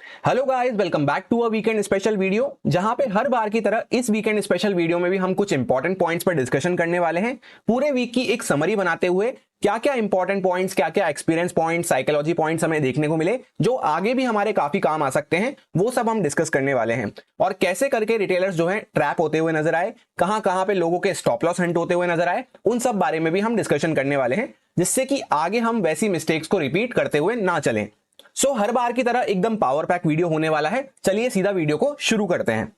Hello guys, welcome back to a weekend special video. जहां पे हर बार की तरह इस वीकेंड स्पेशल वीडियो में भी हम कुछ इंपॉर्टेंट पॉइंट्स पर डिस्कशन करने वाले हैं। पूरे वीक की एक समरी बनाते हुए क्या क्या इंपॉर्टेंट पॉइंट्स, क्या क्या एक्सपीरियंस पॉइंट्स, साइकोलॉजी पॉइंट्स हमें देखने को मिले जो आगे भी हमारे काफी काम आ सकते हैं, वो सब हम डिस्कस करने वाले हैं। और कैसे करके रिटेलर्स जो है ट्रैप होते हुए नजर आए, कहां कहां पे लोगों के स्टॉप लॉस हंट होते हुए नजर आए, उन सब बारे में भी हम डिस्कशन करने वाले हैं, जिससे कि आगे हम वैसी मिस्टेक्स को रिपीट करते हुए ना चलें। हर बार की तरह एकदम पावर पैक वीडियो होने वाला है। चलिए सीधा वीडियो को शुरू करते हैं।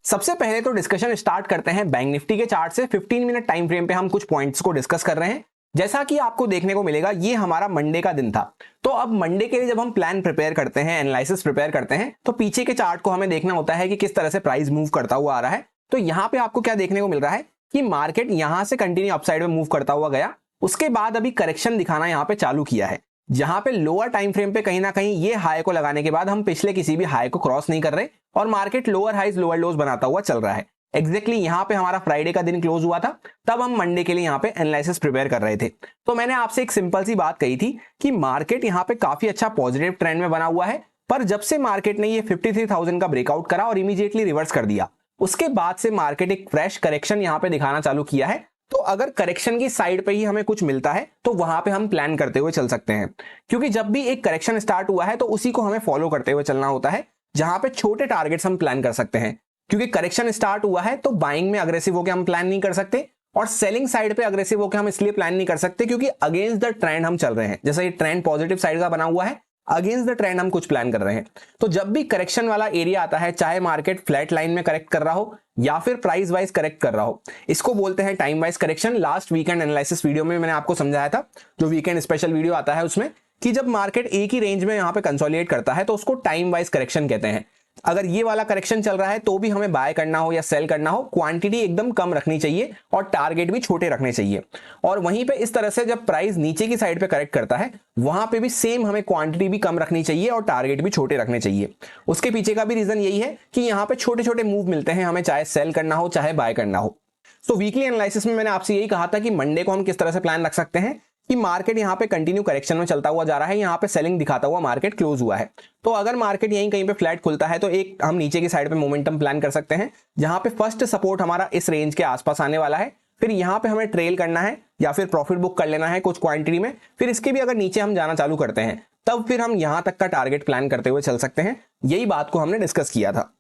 सबसे पहले तो डिस्कशन स्टार्ट करते हैं बैंक निफ्टी के चार्ट से। 15 मिनट टाइम फ्रेम पे हम कुछ पॉइंट्स को डिस्कस कर रहे हैं। जैसा कि आपको देखने को मिलेगा, ये हमारा मंडे का दिन था। तो अब मंडे के लिए जब हम प्लान प्रिपेयर करते हैं, एनालिसिस प्रिपेयर करते हैं, तो पीछे के चार्ट को हमें देखना होता है कि किस तरह से प्राइस मूव करता हुआ आ रहा है। तो यहां पे आपको क्या देखने को मिल रहा है कि मार्केट यहां से कंटिन्यू अपसाइड में मूव करता हुआ गया, उसके बाद अभी करेक्शन दिखाना यहां पे चालू किया है। जहां पे लोअर टाइम फ्रेम पे कहीं ना कहीं ये हाई को लगाने के बाद हम पिछले किसी भी हाई को क्रॉस नहीं कर रहे और market lower highs lower lows बनाता हुआ चल रहा है। एग्जैक्टली यहां पे हमारा फ्राइडे का दिन क्लोज हुआ था, तब हम मंडे के लिए यहां पे एनालिसिस प्रिपेयर कर रहे थे। तो मैंने आपसे एक सिंपल सी बात कही थी कि मार्केट यहां पे काफी अच्छा पॉजिटिव ट्रेंड में बना हुआ है, पर जब से मार्केट ने ये 53,000 का ब्रेकआउट करा और इमीडिएटली रिवर्स कर दिया, उसके बाद से मार्केट एक फ्रेश करेक्शन यहां पे दिखाना चालू किया है। तो अगर करेक्शन की साइड पे ही हमें कुछ मिलता है तो वहां पे हम प्लान करते हुए चल सकते हैं, क्योंकि जब भी एक करेक्शन स्टार्ट हुआ है तो उसी को हमें फॉलो करते हुए चलना होता है, जहां पे छोटे टारगेट्स हम प्लान कर सकते हैं। क्योंकि करेक्शन स्टार्ट हुआ है तो बाइंग में अग्रेसिव होकर हम प्लान नहीं कर सकते, और सेलिंग साइड पे अग्रेसिव होकर हम इसलिए प्लान नहीं कर सकते क्योंकि अगेंस्ट द ट्रेंड हम चल रहे हैं। जैसे ये ट्रेंड पॉजिटिव साइड का बना हुआ है, अगेंस्ट द ट्रेंड हम कुछ प्लान कर रहे हैं। तो जब भी करेक्शन वाला एरिया आता है, चाहे मार्केट फ्लैट लाइन में करेक्ट कर रहा हो या फिर प्राइस वाइज करेक्ट कर रहा हो, इसको बोलते हैं time wise correction. Last weekend analysis video में मैंने आपको समझाया था, जो वीकेंड स्पेशल वीडियो आता है उसमें, कि जब मार्केट एक ही रेंज में यहां पे कंसोलिडेट करता है तो उसको टाइम वाइज करेक्शन कहते हैं। अगर ये वाला करेक्शन चल रहा है तो भी हमें बाय करना हो या सेल करना हो, क्वांटिटी एकदम कम रखनी चाहिए और टारगेट भी छोटे रखने चाहिए। और वहीं पे इस तरह से जब प्राइस नीचे की साइड पे करेक्ट करता है, वहां पे भी सेम हमें क्वांटिटी भी कम रखनी चाहिए और टारगेट भी छोटे रखने चाहिए। उसके पीछे का भी रीजन यही है कि यहाँ पे छोटे छोटे मूव मिलते हैं हमें, चाहे सेल करना हो चाहे बाय करना हो। तो वीकली एनालिसिस में मैंने आपसे यही कहा था कि मंडे को हम किस तरह से प्लान रख सकते हैं कि मार्केट यहां पे कंटिन्यू करेक्शन में चलता हुआ जा रहा है, यहां पे सेलिंग दिखाता हुआ मार्केट क्लोज हुआ है। तो अगर मार्केट यहीं कहीं पे फ्लैट खुलता है तो एक हम नीचे की साइड पे मोमेंटम प्लान कर सकते हैं, जहां पे फर्स्ट सपोर्ट हमारा इस रेंज के आसपास आने वाला है। फिर यहां पे हमें ट्रेल करना है या फिर प्रॉफिट बुक कर लेना है कुछ क्वांटिटी में। फिर इसके भी अगर नीचे हम जाना चालू करते हैं, तब फिर हम यहां तक का टारगेट प्लान करते हुए चल सकते हैं। यही बात को हमने डिस्कस किया था।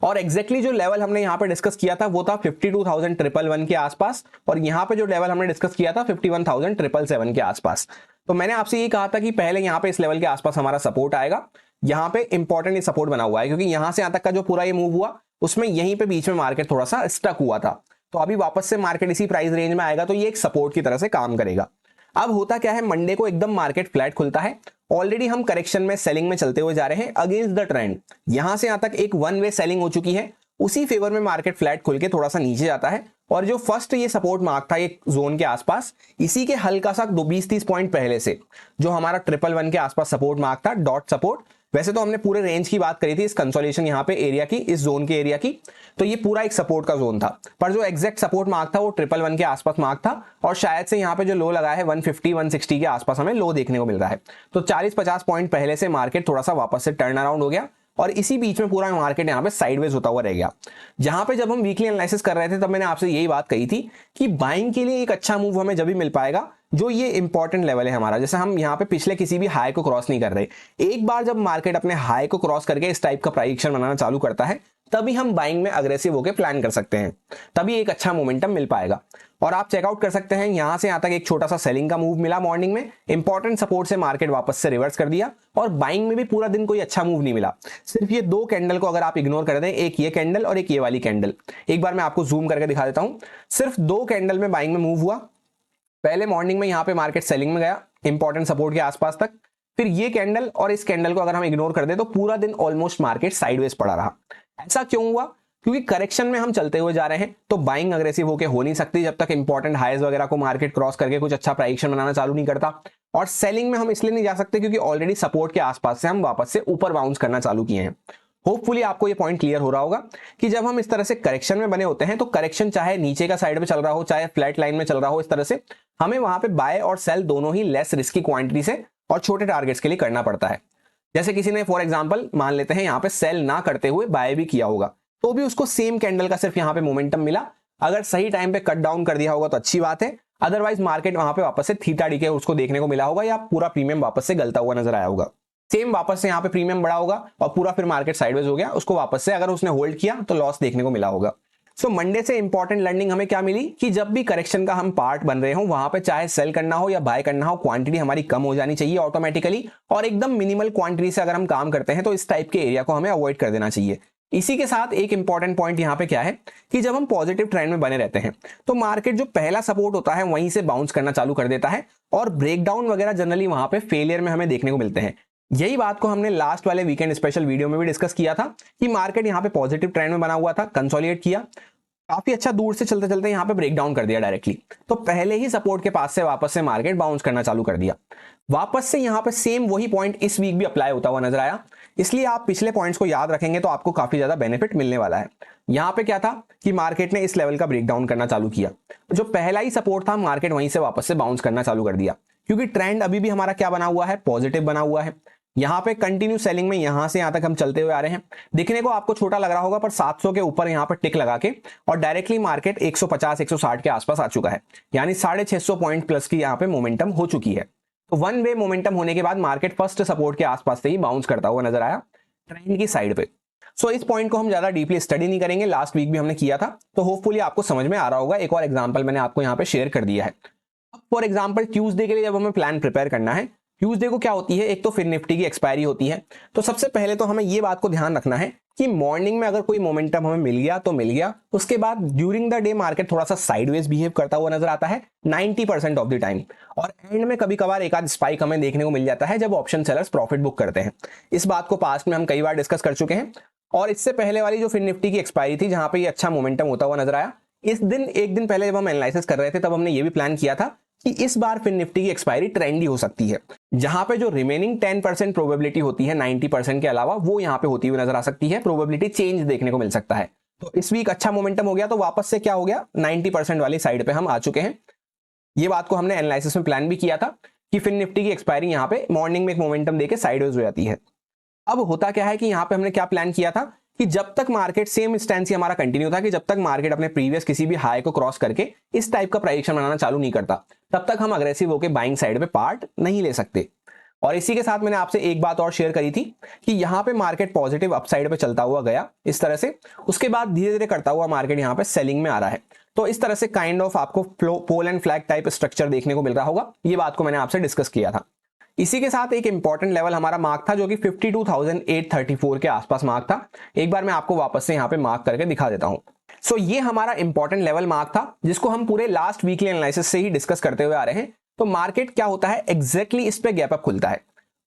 और एग्जैक्टली जो लेवल हमने यहां पे डिस्कस किया था वो था 52,111 के आसपास, और यहां पे जो लेवल हमने डिस्कस किया था 51,777 के आसपास। तो मैंने आपसे ये कहा था कि पहले यहां पे इस लेवल के आसपास हमारा सपोर्ट आएगा। यहां पे इंपॉर्टेंट सपोर्ट बना हुआ है, क्योंकि यहां से यहां तक का जो पूरा ये मूव हुआ उसमें यहीं पे बीच में मार्केट थोड़ा सा स्टक हुआ था। तो अभी वापस से मार्केट इसी प्राइस रेंज में आएगा तो ये एक सपोर्ट की तरह से काम करेगा। अब होता क्या है, मंडे को एकदम मार्केट फ्लैट खुलता है। ऑलरेडी हम करेक्शन में सेलिंग में चलते हुए जा रहे हैं अगेंस्ट द ट्रेंड। यहां से यहां तक एक वन वे सेलिंग हो चुकी है, उसी फेवर में मार्केट फ्लैट खुल के थोड़ा सा नीचे जाता है। और जो फर्स्ट ये सपोर्ट मार्क था एक जोन के आसपास, इसी के हल्का सा 20-30 पॉइंट पहले से जो हमारा 111 के आसपास सपोर्ट मार्क था, डॉट सपोर्ट। वैसे तो हमने पूरे रेंज की बात करी थी, इस कंसोलिडेशन यहाँ पे एरिया की, इस जोन के एरिया की, तो ये पूरा एक सपोर्ट का जोन था। पर जो एग्जैक्ट सपोर्ट मार्क था वो 111 के आसपास मार्क था, और शायद से यहाँ पे जो लो लगा है 150-160 के आसपास हमें लो देखने को मिल रहा है। तो 40-50 पॉइंट पहले से मार्केट थोड़ा सा वापस से टर्न अराउंड हो गया, और इसी बीच में पूरा मार्केट यहाँ पे साइडवेज होता हुआ रह गया। जहां पे जब हम वीकली एनालिसिस कर रहे थे तब मैंने आपसे यही बात कही थी कि बाइंग के लिए एक अच्छा मूव हमें जब भी मिल पाएगा जो ये इंपॉर्टेंट लेवल है हमारा, जैसे हम यहाँ पे पिछले किसी भी हाई को क्रॉस नहीं कर रहे। एक बार जब मार्केट अपने हाई को क्रॉस करके इस टाइप का प्राइस एक्शन बनाना चालू करता है, तभी हम बाइंग में अग्रेसिव होकर प्लान कर सकते हैं, तभी एक अच्छा मोमेंटम मिल पाएगा। और आप चेकआउट कर सकते हैं, यहां से यहां तक एक छोटा सा सेलिंग का मूव मिला मॉर्निंग में, इंपॉर्टेंट सपोर्ट से मार्केट वापस से रिवर्स कर दिया, और बाइंग में भी पूरा दिन कोई अच्छा मूव नहीं मिला। सिर्फ ये दो कैंडल को अगर आप इग्नोर कर दें, एक ये कैंडल और एक ये वाली कैंडल, एक बार मैं आपको जूम करके दिखा देता हूं। सिर्फ दो कैंडल में बाइंग में मूव हुआ। पहले मॉर्निंग में यहां पे मार्केट सेलिंग में गया इंपॉर्टेंट सपोर्ट के आसपास तक, फिर ये कैंडल और इस कैंडल को अगर हम इग्नोर कर दें तो पूरा दिन ऑलमोस्ट मार्केट साइडवेज पड़ा रहा। ऐसा क्यों हुआ? क्योंकि करेक्शन में हम चलते हुए जा रहे हैं, तो बाइंग अग्रेसिव होके हो नहीं सकती जब तक इंपॉर्टेंट हाईज वगैरह को मार्केट क्रॉस करके कुछ अच्छा प्राइस एक्शन बनाना चालू नहीं करता। और सेलिंग में हम इसलिए नहीं जा सकते क्योंकि ऑलरेडी सपोर्ट के आसपास से हम वापस से ऊपर बाउंस करना चालू किए हैं। होपफुली आपको ये पॉइंट क्लियर हो रहा होगा कि जब हम इस तरह से करेक्शन में बने होते हैं तो करेक्शन चाहे नीचे का साइड में चल रहा हो चाहे फ्लैट लाइन में चल रहा हो, इस तरह से हमें वहां पे बाय और सेल दोनों ही लेस रिस्की क्वांटिटी से और छोटे टारगेट्स के लिए करना पड़ता है। जैसे किसी ने फॉर एग्जांपल मान लेते हैं यहाँ पे सेल ना करते हुए बाय भी किया होगा तो भी उसको सेम कैंडल का सिर्फ यहाँ पे मोमेंटम मिला, अगर सही टाइम पे कट डाउन कर दिया होगा तो अच्छी बात है, अदरवाइज मार्केट वहां पे वापस से थीटा डी के उसको देखने को मिला होगा या पूरा प्रीमियम वापस से गलता हुआ नजर आया होगा। सेम वापस से यहाँ पे प्रीमियम बढ़ा होगा और पूरा फिर मार्केट साइडवेज हो गया, उसको वापस से अगर उसने होल्ड किया तो लॉस देखने को मिला होगा। सो मंडे से इंपॉर्टेंट लर्निंग हमें क्या मिली कि जब भी करेक्शन का हम पार्ट बन रहे हो वहां पे चाहे सेल करना हो या बाय करना हो, क्वांटिटी हमारी कम हो जानी चाहिए ऑटोमेटिकली, और एकदम मिनिमल क्वांटिटी से अगर हम काम करते हैं तो इस टाइप के एरिया को हमें अवॉइड कर देना चाहिए। इसी के साथ एक इंपॉर्टेंट पॉइंट यहाँ पे क्या है कि जब हम पॉजिटिव ट्रेंड में बने रहते हैं तो मार्केट जो पहला सपोर्ट होता है वहीं से बाउंस करना चालू कर देता है और ब्रेकडाउन वगैरह जनरली वहां पे फेलियर में हमें देखने को मिलते हैं। यही बात को हमने लास्ट वाले वीकेंड स्पेशल वीडियो में भी डिस्कस किया था कि मार्केट यहाँ पे पॉजिटिव ट्रेंड में बना हुआ था, कंसोलिडेट किया, काफी अच्छा दूर से चलते चलते यहाँ पे ब्रेकडाउन कर दिया डायरेक्टली, तो पहले ही सपोर्ट के पास से वापस से मार्केट बाउंस करना चालू कर दिया। वापस से यहाँ पे सेम वही पॉइंट इस वीक भी अप्लाई होता हुआ नजर आया, इसलिए आप पिछले पॉइंट्स को याद रखेंगे तो आपको काफी ज्यादा बेनिफिट मिलने वाला है। यहाँ पे क्या था कि मार्केट ने इस लेवल का ब्रेकडाउन करना चालू किया, जो पहला ही सपोर्ट था मार्केट वहीं से वापस से बाउंस करना चालू कर दिया, क्योंकि ट्रेंड अभी भी हमारा क्या बना हुआ है, पॉजिटिव बना हुआ है। यहाँ पे कंटिन्यू सेलिंग में यहां से यहां तक हम चलते हुए आ रहे हैं, दिखने को आपको छोटा लग रहा होगा पर 700 के ऊपर यहाँ पे टिक लगा के और डायरेक्टली मार्केट 150 160 के आसपास आ चुका है, यानी 650 पॉइंट प्लस की यहाँ पे मोमेंटम हो चुकी है। तो वन वे मोमेंटम होने के बाद मार्केट फर्स्ट सपोर्ट के आसपास से ही बाउंस करता हुआ नजर आया ट्रेंड की साइड पे। सो इस पॉइंट को हम ज्यादा डीपली स्टडी नहीं करेंगे, लास्ट वीक भी हमने किया था, तो होपफुली आपको समझ में आ रहा होगा। एक और एग्जांपल मैंने आपको यहाँ पे शेयर कर दिया है। अब फॉर एग्जांपल ट्यूसडे के लिए जब हमें प्लान प्रिपेयर करना है, ट्यूसडे को क्या होती है, एक तो फिर निफ्टी की एक्सपायरी होती है, तो सबसे पहले तो हमें ये बात को ध्यान रखना है कि मॉर्निंग में अगर कोई मोमेंटम हमें मिल गया तो मिल गया, उसके बाद ड्यूरिंग द डे मार्केट थोड़ा सा साइडवेज बिहेव करता हुआ नजर आता है 90% ऑफ द टाइम, और एंड में कभी कभार एक आध स्पाइक हमें देखने को मिल जाता है जब ऑप्शन सेलर्स प्रॉफिट बुक करते हैं। इस बात को पास्ट में हम कई बार डिस्कस कर चुके हैं, और इससे पहले वाली जो फिर निफ्टी की एक्सपायरी थी जहां पे ये अच्छा मोमेंटम होता हुआ नजर आया, इस दिन एक दिन पहले जब हम एनालिसिस कर रहे थे तब हमने ये भी प्लान किया था कि इस बार फिर निफ्टी की एक्सपायरी ट्रेंडी हो सकती है, जहां पे जो रिमेनिंग 10% प्रोबेबिलिटी होती है 90% के अलावा वो यहां पे होती हुई नजर आ सकती है, प्रोबेबिलिटी चेंज देखने को मिल सकता है। तो इस वीक अच्छा मोमेंटम हो गया तो वापस से क्या हो गया, 90% वाली साइड पे हम आ चुके हैं। ये बात को हमने एनालिसिस में प्लान भी किया था कि फिर निफ्टी की एक्सपायरी यहाँ पे मॉर्निंग में एक मोमेंटम देके साइडवेज हो जाती है। अब होता क्या है कि यहाँ पे हमने क्या प्लान किया था कि जब तक मार्केट सेम स्टैंड हमारा कंटिन्यू था कि जब तक मार्केट अपने प्रीवियस किसी भी हाई को क्रॉस करके इस टाइप का प्राइजेक्शन बनाना चालू नहीं करता, तब तक हम अग्रेसिव होकर बाइंग साइड पे पार्ट नहीं ले सकते। और इसी के साथ मैंने आपसे एक बात और शेयर करी थी कि यहाँ पे मार्केट पॉजिटिव अपसाइड पे चलता हुआ गया इस तरह से, उसके बाद धीरे धीरे करता हुआ मार्केट यहाँ पे सेलिंग में आ रहा है, तो इस तरह से काइंड ऑफ आपको pole and flag type structure देखने को मिल रहा होगा। ये बात को मैंने आपसे डिस्कस किया था। इसी के साथ एक इंपॉर्टेंट लेवल हमारा मार्क था जो कि 52,834 के आसपास मार्क था। एक बार मैं आपको वापस से यहाँ पे मार्क करके दिखा देता हूं। सो ये हमारा इंपॉर्टेंट लेवल मार्क था जिसको हम पूरे लास्ट वीकली एनालिसिस से ही डिस्कस करते हुए आ रहे हैं। तो मार्केट क्या होता है, एग्जैक्टली इस पे गैप अप खुलता है,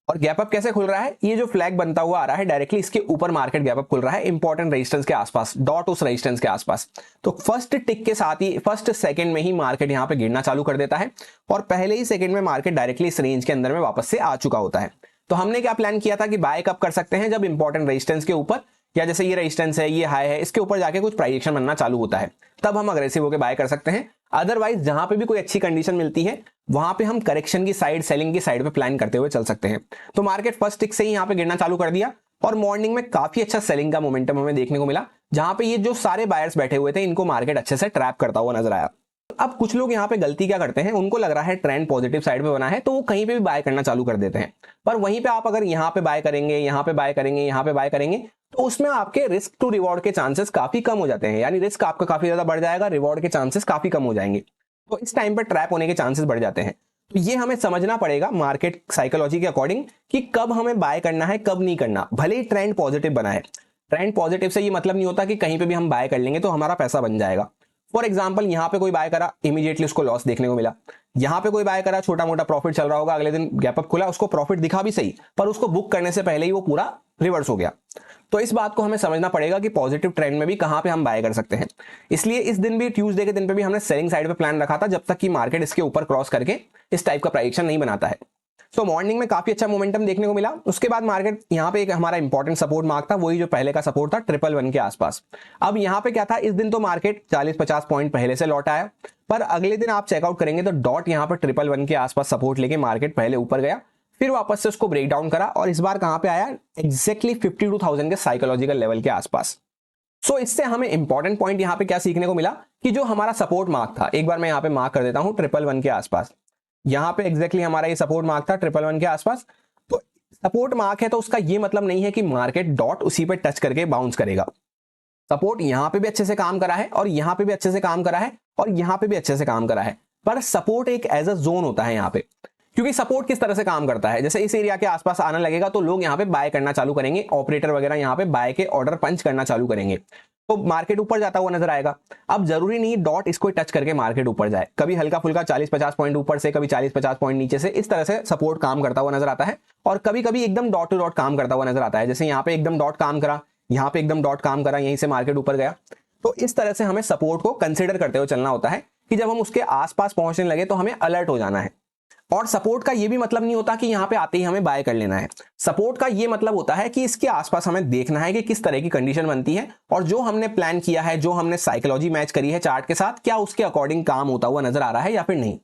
और गैप अप कैसे खुल रहा है, ये जो फ्लैग बनता हुआ आ रहा है डायरेक्टली इसके ऊपर मार्केट गैप अप खुल रहा है इंपॉर्टेंट रेजिस्टेंस के आसपास, डॉट उस रेजिस्टेंस के आसपास। तो फर्स्ट टिक के साथ ही फर्स्ट सेकंड में ही मार्केट यहाँ पे गिरना चालू कर देता है, और पहले ही सेकंड में मार्केट डायरेक्टली इस रेंज के अंदर में वापस से आ चुका होता है। तो हमने क्या प्लान किया था कि बाय कब कर सकते हैं, जब इंपॉर्टेंट रेजिस्टेंस के ऊपर, या जैसे ये रेजिस्टेंस है, ये हाई है, इसके ऊपर जाके कुछ प्राइस एक्शन बनना चालू होता है, तब हम अग्रेसिव होकर बाय कर सकते हैं। अदरवाइज जहां पे भी कोई अच्छी कंडीशन मिलती है वहां पे हम करेक्शन की साइड, सेलिंग की साइड पे प्लान करते हुए चल सकते हैं। तो मार्केट फर्स्ट टिक से ही यहाँ पे गिरना चालू कर दिया, और मॉर्निंग में काफी अच्छा सेलिंग का मोमेंटम हमें देखने को मिला, जहां पे ये जो सारे बायर्स बैठे हुए थे इनको मार्केट अच्छे से ट्रैप करता हुआ नजर आया। अब कुछ लोग यहाँ पे गलती क्या करते हैं, उनको लग रहा है ट्रेंड पॉजिटिव साइड पे बना है तो वो कहीं पे भी बाय करना चालू कर देते हैं, पर वहीं पे आप अगर यहाँ पे बाय करेंगे, यहाँ पे बाय करेंगे, यहाँ पे बाय करेंगे, तो उसमें आपके रिस्क टू रिवॉर्ड के चांसेस काफी कम हो जाते हैं, यानी रिस्क आपका काफी ज्यादा बढ़ जाएगा, रिवॉर्ड के चांसेस काफी कम हो जाएंगे, तो इस टाइम पर ट्रैप होने के चांसेस बढ़ जाते हैं। तो ये हमें समझना पड़ेगा मार्केट साइकोलॉजी के अकॉर्डिंग कि कब हमें बाय करना है, कब नहीं करना, भले ही ट्रेंड पॉजिटिव बना है। ट्रेंड पॉजिटिव से ये मतलब नहीं होता कि कहीं पे भी हम बाय कर लेंगे तो हमारा पैसा बन जाएगा। फॉर एग्जाम्पल यहाँ पे कोई बाय करा, इमीडिएटली उसको लॉस देखने को मिला, यहाँ पे कोई बाय करा, छोटा मोटा प्रॉफिट चल रहा होगा, अगले दिन गैप अप खुला, उसको प्रॉफिट दिखा भी सही, पर उसको बुक करने से पहले ही वो पूरा रिवर्स हो गया। तो इस बात को हमें समझना पड़ेगा कि पॉजिटिव ट्रेंड में भी कहां पे हम बाय कर सकते हैं। इसलिए इस दिन भी, ट्यूसडे के दिन पे भी हमने सेलिंग साइड पे प्लान रखा था, जब तक कि मार्केट इसके ऊपर क्रॉस करके इस टाइप का प्राइस एक्शन नहीं बनाता है। तो मॉर्निंग में काफी अच्छा मोमेंटम देखने को मिला। उसके बाद मार्केट यहाँ पे एक हमारा इंपॉर्टेंट सपोर्ट मार्क था, वही जो पहले का सपोर्ट था 111 के आसपास। अब यहाँ पे क्या था, इस दिन तो मार्केट 40-50 पॉइंट पहले से लौट आया, पर अगले दिन आप चेकआउट करेंगे तो डॉट यहाँ पे 111 के आसपास सपोर्ट लेके मार्केट पहले ऊपर गया, फिर वापस से उसको ब्रेक डाउन करा और इस बार कहां पे आया, एग्जैक्टली 52,000 के साइकोलॉजिकल लेवल के आसपास। सो इससे हमें इंपॉर्टेंट पॉइंट यहां पे क्या सीखने को मिला कि जो हमारा सपोर्ट मार्क था, एक बार मैं यहां पे मार्क कर देता हूं 111 के आसपास, यहां पे एग्जैक्टली हमारा ये सपोर्ट मार्क था 111 के आसपास। तो सपोर्ट मार्क है तो उसका ये मतलब नहीं है कि मार्केट डॉट उसी पे टच करके बाउंस करेगा। सपोर्ट यहां पे भी अच्छे से काम करा है और यहां पे भी अच्छे से काम करा है और यहां पे भी अच्छे से काम करा है, पर सपोर्ट एक एज अ जोन होता है यहाँ पे। क्योंकि सपोर्ट किस तरह से काम करता है, जैसे इस एरिया के आसपास आने लगेगा तो लोग यहाँ पे बाय करना चालू करेंगे, ऑपरेटर वगैरह यहाँ पे बाय के ऑर्डर पंच करना चालू करेंगे, तो मार्केट ऊपर जाता हुआ नजर आएगा। अब जरूरी नहीं डॉट इसको टच करके मार्केट ऊपर जाए, कभी हल्का फुल्का 40-50 पॉइंट ऊपर से, कभी 40-50 पॉइंट नीचे से, इस तरह से सपोर्ट काम करता हुआ नजर आता है। और कभी कभी एकदम डॉट टू डॉट काम करता हुआ नजर आता है, जैसे यहाँ पे एकदम डॉट काम करा, यहाँ पे एकदम डॉट काम करा, यहीं से मार्केट ऊपर गया। तो इस तरह से हमें सपोर्ट को कंसिडर करते हुए चलना होता है कि जब हम उसके आसपास पहुंचने लगे तो हमें अलर्ट हो जाना है। और सपोर्ट का ये भी मतलब नहीं होता कि यहां पे आते ही हमें बाय कर लेना है। सपोर्ट का ये मतलब होता है कि इसके आसपास हमें देखना है कि किस तरह की कंडीशन बनती है और जो हमने प्लान किया है, जो हमने साइकोलॉजी मैच करी है चार्ट के साथ, क्या उसके अकॉर्डिंग काम होता हुआ नजर आ रहा है या फिर नहीं।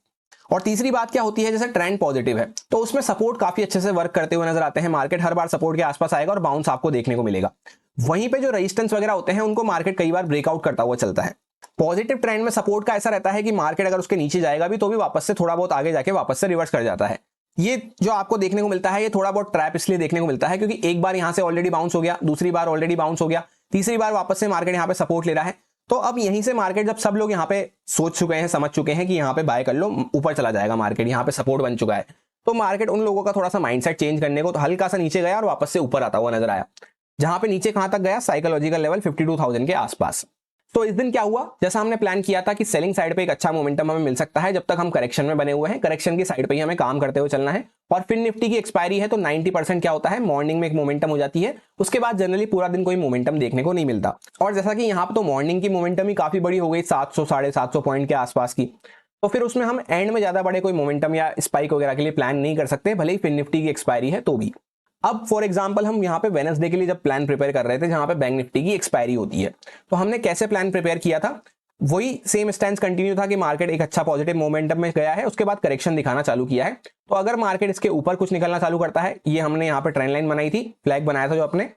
और तीसरी बात क्या होती है, जैसे ट्रेंड पॉजिटिव है तो उसमें सपोर्ट काफी अच्छे से वर्क करते हुए नजर आते हैं, मार्केट हर बार सपोर्ट के आसपास आएगा और बाउंस आपको देखने को मिलेगा। वहीं पे जो रेजिस्टेंस वगैरह होते हैं उनको मार्केट कई बार ब्रेकआउट करता हुआ चलता है। पॉजिटिव ट्रेंड में सपोर्ट का ऐसा रहता है कि मार्केट अगर उसके नीचे जाएगा भी तो भी वापस से थोड़ा बहुत आगे जाके वापस से रिवर्स कर जाता है। ये जो आपको देखने को मिलता है ये थोड़ा बहुत ट्रैप इसलिए देखने को मिलता है क्योंकि एक बार यहां से ऑलरेडी बाउंस हो गया, दूसरी बार ऑलरेडी बाउंस हो गया, तीसरी बार वापस से मार्केट यहां पे सपोर्ट ले रहा है। तो अब यहीं से मार्केट, जब सब लोग यहां पे सोच चुके हैं, समझ चुके हैं कि यहां पे बाय कर लो, ऊपर चला जाएगा मार्केट, यहां पे सपोर्ट बन चुका है, तो मार्केट उन लोगों का थोड़ा सा माइंडसेट चेंज करने को तो हल्का सा नीचे गया और वापस से ऊपर आता हुआ नजर आया, जहां पे नीचे कहां तक गया, साइकोलॉजिकल लेवल 52,000 के आसपास। तो इस दिन क्या हुआ, जैसा हमने प्लान किया था कि सेलिंग साइड पे एक अच्छा मोमेंटम हमें मिल सकता है जब तक हम करेक्शन में बने हुए हैं, करेक्शन की साइड पे ही हमें काम करते हुए चलना है। और फिर निफ्टी की एक्सपायरी है तो 90% क्या होता है, मॉर्निंग में एक मोमेंटम हो जाती है, उसके बाद जनरली पूरा दिन कोई मोमेंटम देखने को नहीं मिलता। और जैसा कि यहाँ पे तो मॉर्निंग की मोमेंटम ही काफी बड़ी हो गई, 700-750 पॉइंट के आसपास की, तो फिर उसमें हम एंड में ज्यादा बड़े कोई मोमेंटम या स्पाइक वगैरह के लिए प्लान नहीं कर सकते, भले ही फिर निफ्टी की एक्सपायरी है तो भी। अब फॉर एग्जांपल हम यहाँ पे वेडनेसडे के लिए जब प्लान प्रिपेयर कर रहे थे जहां पे बैंक निफ्टी की एक्सपायरी होती है, तो हमने कैसे प्लान प्रिपेयर किया था, वही सेम स्टैंड कंटिन्यू था कि मार्केट एक अच्छा पॉजिटिव मोमेंटम में गया है, उसके बाद करेक्शन दिखाना चालू किया है। तो अगर मार्केट इसके ऊपर कुछ निकलना चालू करता है, ये हमने यहाँ पे ट्रेंड लाइन बनाई थी, फ्लैग बनाया था जो अपने,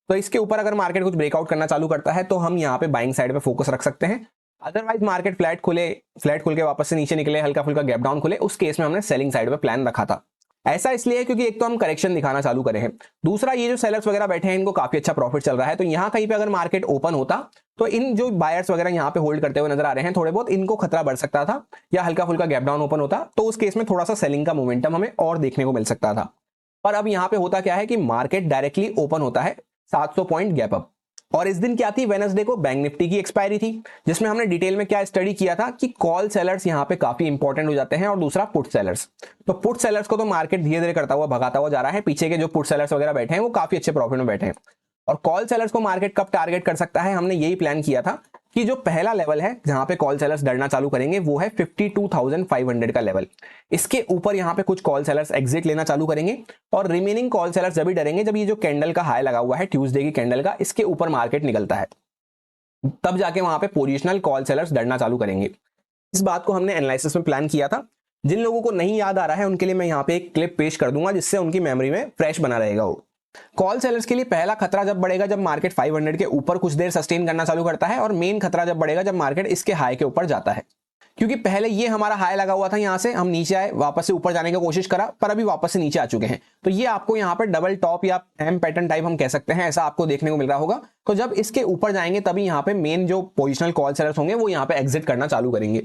तो इसके ऊपर अगर मार्केट कुछ ब्रेकआउट करना चालू करता है तो हम यहाँ पे बाइंग साइड पे फोकस रख सकते हैं। अदरवाइज मार्केट फ्लैट खुल के वापस से नीचे निकले, हल्का फुल्का गैप डाउन खुले, उस केस में हमने सेलिंग साइड पे प्लान रखा था। ऐसा इसलिए क्योंकि एक तो हम करेक्शन दिखाना चालू करे हैं, दूसरा ये जो सेलर्स वगैरह बैठे हैं इनको काफी अच्छा प्रॉफिट चल रहा है, तो यहाँ कहीं पे अगर मार्केट ओपन होता तो इन जो बायर्स वगैरह यहाँ पे होल्ड करते हुए नजर आ रहे हैं थोड़े बहुत, इनको खतरा बढ़ सकता था, या हल्का फुल्का गैप डाउन ओपन होता तो उस केस में थोड़ा सा सेलिंग का मोमेंटम हमें और देखने को मिल सकता था। पर अब यहाँ पे होता क्या है कि मार्केट डायरेक्टली ओपन होता है 700 पॉइंट गैप अप। और इस दिन क्या थी, वेडनेसडे को बैंक निफ्टी की एक्सपायरी थी, जिसमें हमने डिटेल में क्या स्टडी किया था कि कॉल सेलर्स यहाँ पे काफी इंपॉर्टेंट हो जाते हैं और दूसरा पुट सेलर्स। तो पुट सेलर्स को तो मार्केट धीरे धीरे करता हुआ भगाता हुआ जा रहा है, पीछे के जो पुट सेलर्स वगैरह बैठे हैं वो काफी अच्छे प्रॉफिट में बैठे हैं। और कॉल सेलर्स को मार्केट कब टारगेट कर सकता है, हमने यही प्लान किया था कि जो पहला लेवल है जहां पे कॉल सेलर्स डरना चालू करेंगे वो है 52,500 का लेवल। इसके ऊपर यहाँ पे कुछ कॉल सेलर्स एग्जिट लेना चालू करेंगे और रिमेनिंग कॉल सेलर्स जब भी डरेंगे जब ये जो कैंडल का हाई लगा हुआ है ट्यूसडे की कैंडल का, इसके ऊपर मार्केट निकलता है, तब जाके वहां पे पोजिशनल कॉल सेलर्स डरना चालू करेंगे। इस बात को हमने एनालिसिस में प्लान किया था। जिन लोगों को नहीं याद आ रहा है उनके लिए मैं यहाँ पे एक क्लिप पेश कर दूंगा जिससे उनकी मेमोरी में फ्रेश बना रहेगा। वो कॉल सेलर्स के लिए पहला खतरा जब बढ़ेगा जब मार्केट 500 के ऊपर कुछ देर सस्टेन करना चालू करता है, और मेन खतरा जब बढ़ेगा जब मार्केट इसके हाई के ऊपर जाता है। क्योंकि पहले ये हमारा हाई लगा हुआ था, यहां से हम नीचे आए, वापस से ऊपर जाने की कोशिश करा, पर अभी वापस से नीचे आ चुके हैं, तो ये आपको यहाँ पे डबल टॉप या एम पैटर्न टाइप हम कह सकते हैं, ऐसा आपको देखने को मिल रहा होगा। तो जब इसके ऊपर जाएंगे तभी यहाँ पे मेन जो पोजिशनल कॉल सेलर्स होंगे वो यहाँ पे एग्जिट करना चालू करेंगे।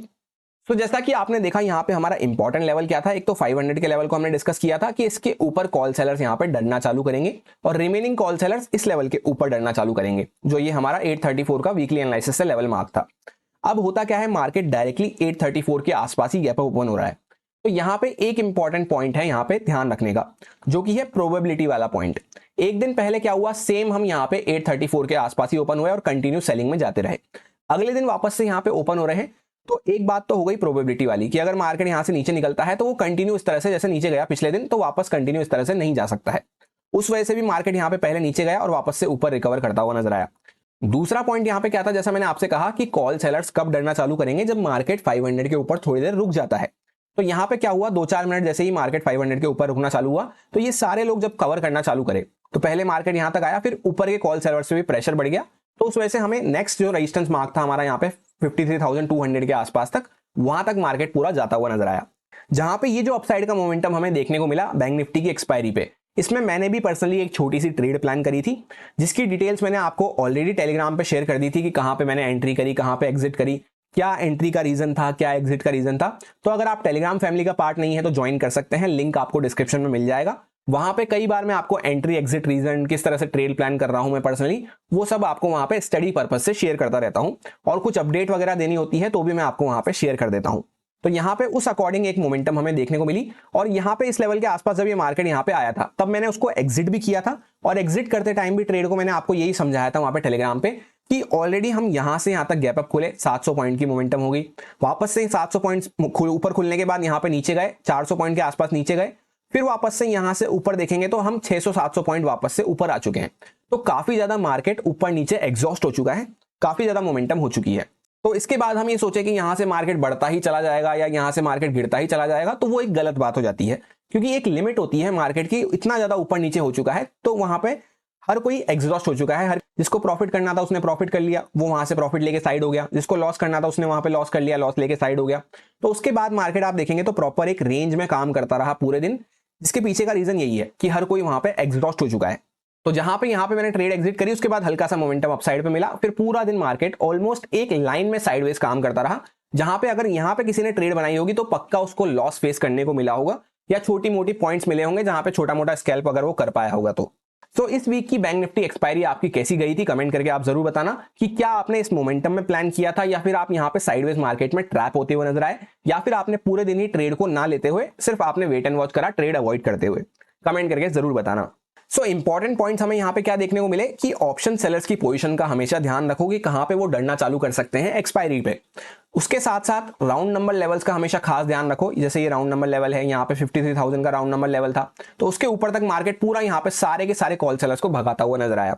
तो जैसा कि आपने देखा यहाँ पे हमारा इंपॉर्टेंट लेवल क्या था, एक तो 500 के लेवल को हमने डिस्कस किया था कि इसके ऊपर कॉल सेलर्स यहाँ पे डरना चालू करेंगे और रिमेनिंग कॉल सेलर्स इस लेवल के ऊपर डरना चालू करेंगे, जो ये हमारा 834 का वीकली एनालिसिस से लेवल मार्क था। अब होता क्या है, मार्केट डायरेक्टली 834 के आसपास ही गैप ओपन हो रहा है। तो यहाँ पे एक इंपॉर्टेंट पॉइंट है यहाँ पे ध्यान रखने का, जो कि है प्रोबेबिलिटी वाला पॉइंट। एक दिन पहले क्या हुआ, सेम हम यहाँ पे 834 के आसपास ही ओपन हुए और कंटिन्यू सेलिंग में जाते रहे। अगले दिन वापस से यहाँ पे ओपन हो रहे हैं, तो एक बात तो हो गई प्रोबेबिलिटी वाली कि अगर मार्केट यहां से नीचे निकलता है तो वो कंटिन्यू इस तरह से जैसे नीचे गया पिछले दिन, तो वापस कंटिन्यू इस तरह से नहीं जा सकता है। उस वजह से भी मार्केट यहां पे पहले नीचे गया और वापस से ऊपर रिकवर करता हुआ नजर आया। दूसरा पॉइंट यहां पे क्या था, जैसा मैंने आपसे कहा कि कॉल सेलर्स कब डरना चालू करेंगे, जब मार्केट 500 के ऊपर थोड़ी देर रुक जाता है। तो यहां पे क्या हुआ, 2-4 मिनट जैसे ही मार्केट 500 के ऊपर रुकना चालू हुआ, तो ये सारे लोग जब कवर करना चालू करे, तो पहले मार्केट यहां तक आया, फिर ऊपर के कॉल सेलर्स पे भी प्रेशर बढ़ गया। तो उस वजह से हमें नेक्स्ट जो रेजिस्टेंस मार्क था हमारा यहाँ पे 53,200 के आसपास तक, वहां तक मार्केट पूरा जाता हुआ नजर आया। जहां पे ये जो अपसाइड का मोमेंटम हमें देखने को मिला बैंक निफ्टी की एक्सपायरी पे, इसमें मैंने भी पर्सनली एक छोटी सी ट्रेड प्लान करी थी, जिसकी डिटेल्स मैंने आपको ऑलरेडी टेलीग्राम पे शेयर कर दी थी कि कहां पे मैंने एंट्री करी, कहां पे एग्जिट करी, क्या एंट्री का रीजन था, क्या एग्जिट का रीजन था। तो अगर आप टेलीग्राम फैमिली का पार्ट नहीं है तो ज्वाइन कर सकते हैं, लिंक आपको डिस्क्रिप्शन में मिल जाएगा। वहां पे कई बार मैं आपको एंट्री एग्जिट रीजन, किस तरह से ट्रेड प्लान कर रहा हूं मैं पर्सनली, वो सब आपको वहां पे स्टडी पर्पज से शेयर करता रहता हूं, और कुछ अपडेट वगैरह देनी होती है तो भी मैं आपको वहां पे शेयर कर देता हूं। तो यहाँ पे उस अकॉर्डिंग एक मोमेंटम हमें देखने को मिली, और यहाँ पे इस लेवल के आसपास जब ये मार्केट यहाँ पे आया था तब मैंने उसको एग्जिट भी किया था, और एग्जिट करते टाइम भी ट्रेड को मैंने आपको यही समझाया था वहां पे टेलीग्राम पे कि ऑलरेडी हम यहां से यहां तक गैप अप खुले, 700 पॉइंट की मोमेंटम हो गई, वापस से 700 पॉइंट ऊपर खुलने के बाद यहाँ पे नीचे गए, 400 पॉइंट के आसपास नीचे गए, फिर वापस से यहां से ऊपर देखेंगे तो हम 600-700 पॉइंट वापस से ऊपर आ चुके हैं। तो काफी ज्यादा मार्केट ऊपर नीचे एग्जॉस्ट हो चुका है, काफी ज्यादा मोमेंटम हो चुकी है। तो इसके बाद हम ये सोचे कि यहां से मार्केट बढ़ता ही चला जाएगा या यहां से मार्केट गिरता ही चला जाएगा, तो वो एक गलत बात हो जाती है, क्योंकि एक लिमिट होती है मार्केट की, इतना ज्यादा ऊपर नीचे हो चुका है तो वहां पे हर कोई एग्जॉस्ट हो चुका है। हर जिसको प्रॉफिट करना था उसने प्रॉफिट कर लिया, वो वहां से प्रॉफिट लेके साइड हो गया, जिसको लॉस करना था उसने वहां पे लॉस कर लिया, लॉस लेके साइड हो गया। तो उसके बाद मार्केट आप देखेंगे तो प्रॉपर एक रेंज में काम करता रहा पूरे दिन, जिसके पीछे का रीजन यही है कि हर कोई वहां पे एग्जॉस्ट हो चुका है। तो जहां पे यहां पे मैंने ट्रेड एग्जिट करी, उसके बाद हल्का सा मोमेंटम अपसाइड पे मिला, फिर पूरा दिन मार्केट ऑलमोस्ट एक लाइन में साइडवेज काम करता रहा, जहां पे अगर यहां पे किसी ने ट्रेड बनाई होगी तो पक्का उसको लॉस फेस करने को मिला होगा, या छोटी मोटी पॉइंट्स मिले होंगे जहां पे छोटा मोटा स्कैल्प अगर वो कर पाया होगा। तो इस वीक की बैंक निफ्टी एक्सपायरी आपकी कैसी गई थी, कमेंट करके आप जरूर बताना कि क्या आपने इस मोमेंटम में प्लान किया था, या फिर आप यहां पे साइडवेज मार्केट में ट्रैप होते हुए नजर आए, या फिर आपने पूरे दिन ही ट्रेड को ना लेते हुए सिर्फ आपने वेट एंड वॉच करा, ट्रेड अवॉइड करते हुए। कमेंट करके जरूर बताना। सो इंपॉर्टेंट पॉइंट्स हमें यहाँ पे क्या देखने को मिले कि ऑप्शन सेलर्स की पोजीशन का हमेशा ध्यान रखो कि कहां पे वो डरना चालू कर सकते हैं एक्सपायरी पे। उसके साथ साथ राउंड नंबर लेवल्स का हमेशा खास ध्यान रखो, जैसे ये राउंड नंबर लेवल है, यहाँ पे 53,000 का राउंड नंबर लेवल था, तो उसके ऊपर तक मार्केट पूरा यहाँ पे सारे के सारे कॉल सेलर्स को भगाता हुआ नजर आया।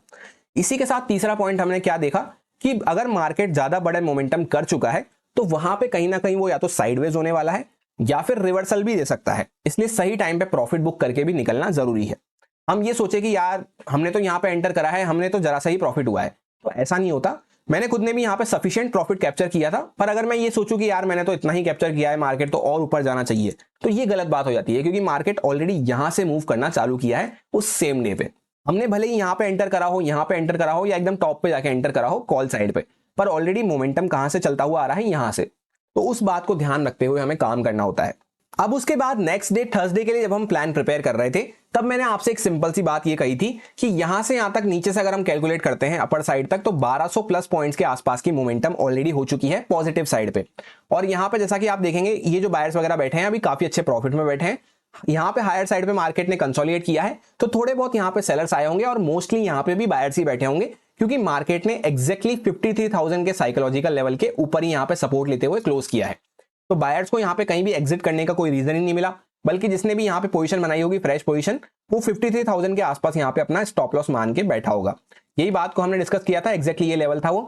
इसी के साथ तीसरा पॉइंट हमने क्या देखा कि अगर मार्केट ज्यादा बड़े मोमेंटम कर चुका है तो वहां पे कहीं ना कहीं वो या तो साइडवेज होने वाला है या फिर रिवर्सल भी दे सकता है, इसलिए सही टाइम पे प्रॉफिट बुक करके भी निकलना जरूरी है। हम ये सोचे कि यार हमने तो यहाँ पे एंटर करा है, हमने तो जरा सा ही प्रॉफिट हुआ है, तो ऐसा नहीं होता। मैंने खुद ने भी यहाँ पे सफिशिएंट प्रॉफिट कैप्चर किया था, पर अगर मैं ये सोचूं कि यार मैंने तो इतना ही कैप्चर किया है, मार्केट तो और ऊपर जाना चाहिए, तो ये गलत बात हो जाती है, क्योंकि मार्केट ऑलरेडी यहां से मूव करना चालू किया है उस सेम डे पे। हमने भले ही यहाँ पे एंटर करा हो, यहाँ पे एंटर करा हो, या एकदम टॉप पे जाके एंटर करा हो कॉल साइड पे, पर ऑलरेडी मोमेंटम कहां से चलता हुआ आ रहा है, यहां से। तो उस बात को ध्यान रखते हुए हमें काम करना होता है। अब उसके बाद नेक्स्ट डे थर्सडे के लिए जब हम प्लान प्रिपेयर कर रहे थे, तब मैंने आपसे एक सिंपल सी बात ये कही थी कि यहां से यहां तक नीचे से अगर हम कैलकुलेट करते हैं अपर साइड तक, तो 1200 प्लस पॉइंट्स के आसपास की मोमेंटम ऑलरेडी हो चुकी है पॉजिटिव साइड पे। और यहां पे जैसा कि आप देखेंगे ये जो बायर्स वगैरह बैठे हैं अभी काफी अच्छे प्रॉफिट में बैठे हैं। यहाँ पे हायर साइड पे मार्केट ने कंसोलिडेट किया है, तो थोड़े बहुत यहाँ पे सेलर्स आए होंगे और मोस्टली यहाँ पे भी बायर्स ही बैठे होंगे, क्योंकि मार्केट ने एक्जैक्टली 53,000 के साइकोलॉजिकल लेवल के ऊपर ही यहाँ पे सपोर्ट लेते हुए क्लोज किया है। तो बायर्स को यहाँ पे कहीं भी एग्जिट करने का कोई रीजन ही नहीं मिला, बल्कि जिसने भी यहाँ पे पोजीशन बनाई होगी फ्रेश पोजीशन, वो 53,000 के आसपास यहाँ पे अपना स्टॉप लॉस मान के बैठा होगा। यही बात को हमने डिस्कस किया था, एक्जैक्टली ये लेवल था वो।